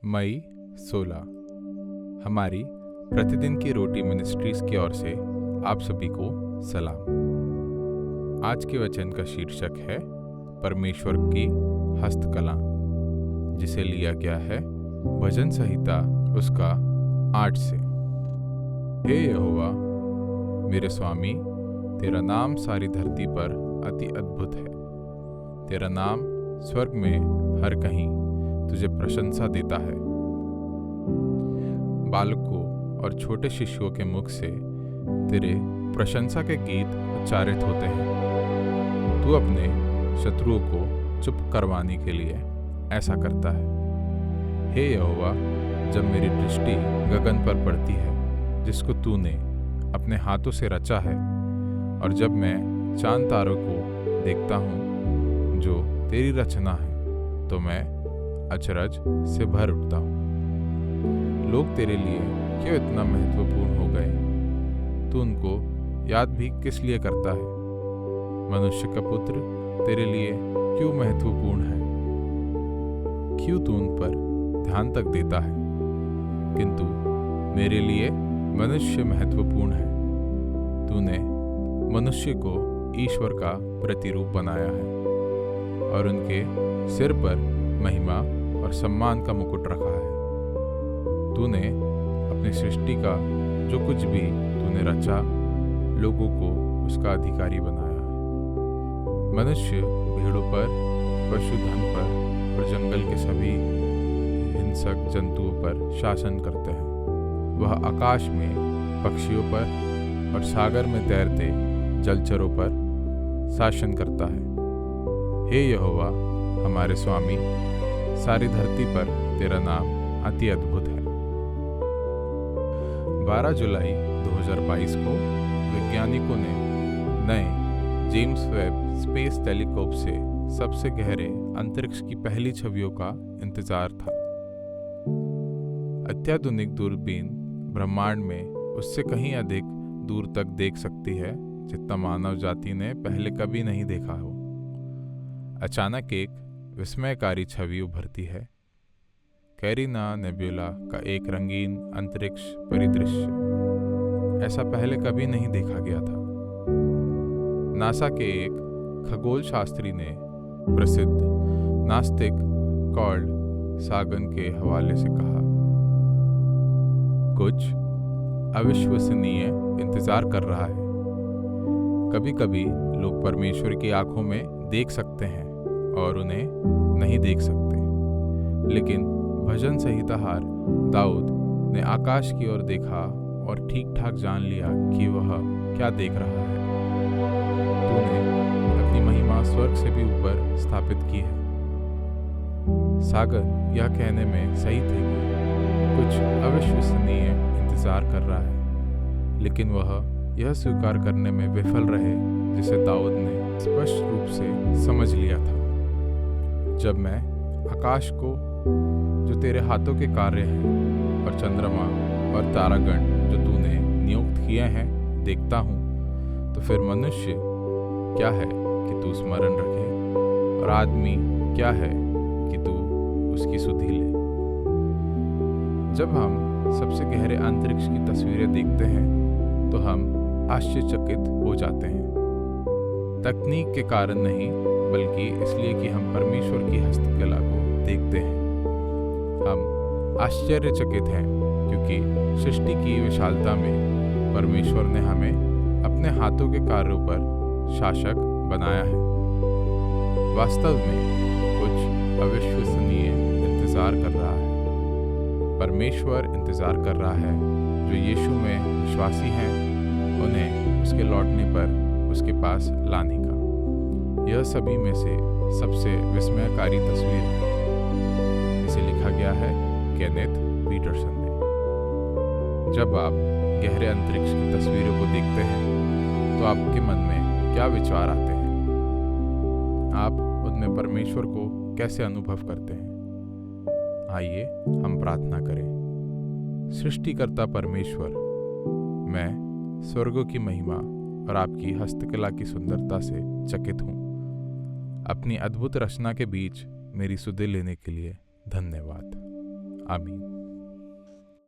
मई 16। हमारी प्रतिदिन की रोटी मिनिस्ट्रीज की ओर से आप सभी को सलाम। आज के वचन का शीर्षक है परमेश्वर की हस्तकला, जिसे लिया गया है भजन संहिता उसका 8 से। हे यहोवा मेरे स्वामी, तेरा नाम सारी धरती पर अति अद्भुत है। तेरा नाम स्वर्ग में हर कहीं तुझे प्रशंसा देता है। बालकों और छोटे शिशुओं के मुख से तेरे प्रशंसा के गीत उच्चारित होते हैं। तू अपने शत्रुओं को चुप करवाने के लिए ऐसा करता है। हे यहोवा, जब मेरी दृष्टि गगन पर पड़ती है जिसको तूने अपने हाथों से रचा है, और जब मैं चांद तारों को देखता हूँ जो तेरी रचना है, तो मैं अचरज से भर उठता हूँ। लोग तेरे लिए क्यों इतना महत्वपूर्ण हो गए? तू उनको याद भी किस लिए करता है? मनुष्य का पुत्र तेरे लिए क्यों महत्वपूर्ण है? क्यों तू उन पर ध्यान तक देता है? किंतु मेरे लिए मनुष्य महत्वपूर्ण है। तूने मनुष्य को ईश्वर का प्रतिरूप बनाया है और उनके सिर पर महिमा और सम्मान का मुकुट रखा है। तूने अपनी सृष्टि का जो कुछ भी तूने रचा, लोगों को उसका अधिकारी बनाया है। मनुष्य भीड़ों पर, पशुधन पर और जंगल के सभी हिंसक जंतुओं पर शासन करते हैं। वह आकाश में पक्षियों पर और सागर में तैरते जलचरों पर शासन करता है। हे यहोवा हमारे स्वामी, सारी धरती पर तेरा नाम अति अद्भुत है। 12 जुलाई 2022 को वैज्ञानिकों ने नए जेम्स वेब स्पेस टेलीस्कोप से सबसे गहरे अंतरिक्ष की पहली छवियों का इंतजार था। अत्याधुनिक दूरबीन ब्रह्मांड में उससे कहीं अधिक दूर तक देख सकती है जितना मानव जाति ने पहले कभी नहीं देखा हो। अचानक एक विस्मयकारी छवि उभरती है। कैरिना नेब्यूला का एक रंगीन अंतरिक्ष परिदृश्य ऐसा पहले कभी नहीं देखा गया था। नासा के एक खगोल शास्त्री ने प्रसिद्ध नास्तिक कार्ल सागन के हवाले से कहा, कुछ अविश्वसनीय इंतजार कर रहा है। कभी कभी लोग परमेश्वर की आंखों में देख सकते हैं और उन्हें नहीं देख सकते, लेकिन भजन संहिताहार दाऊद ने आकाश की ओर देखा और ठीक ठाक जान लिया कि वह क्या देख रहा है। तूने अपनी महिमा स्वर्ग से भी ऊपर स्थापित की है। सागन यह कहने में सही थे कि कुछ अविश्वसनीय इंतजार कर रहा है, लेकिन वह यह स्वीकार करने में विफल रहे जिसे दाऊद ने स्पष्ट रूप से समझ लिया था। जब मैं आकाश को जो तेरे हाथों के कार्य हैं और चंद्रमा और तारागण जो तूने नियुक्त किए हैं देखता हूँ, तो फिर मनुष्य क्या है कि तू स्मरण रखे, और आदमी क्या है कि तू उसकी सुधि ले। जब हम सबसे गहरे अंतरिक्ष की तस्वीरें देखते हैं तो हम आश्चर्यचकित हो जाते हैं। तकनीक के कारण नहीं, बल्कि इसलिए कि हम परमेश्वर की हस्तकला को देखते हैं। हम आश्चर्यचकित हैं क्योंकि सृष्टि की विशालता में परमेश्वर ने हमें अपने हाथों के कार्यों पर शासक बनाया है। वास्तव में कुछ अविश्वसनीय इंतजार कर रहा है। परमेश्वर इंतजार कर रहा है जो यीशु में विश्वासी हैं, उन्हें उसके लौटने पर उसके पास लाने का। यह सभी में से सबसे विस्मयकारी तस्वीर है। इसे लिखा गया है केनेथ पीटरसन ने। जब आप गहरे अंतरिक्ष की तस्वीरों को देखते हैं तो आपके मन में क्या विचार आते हैं? आप उनमें परमेश्वर को कैसे अनुभव करते हैं? आइए हम प्रार्थना करें। सृष्टिकर्ता परमेश्वर, मैं स्वर्गों की महिमा और आपकी हस्तकला की सुंदरता से चकित हूँ। अपनी अद्भुत रचना के बीच मेरी सुधि लेने के लिए धन्यवाद। आमीन।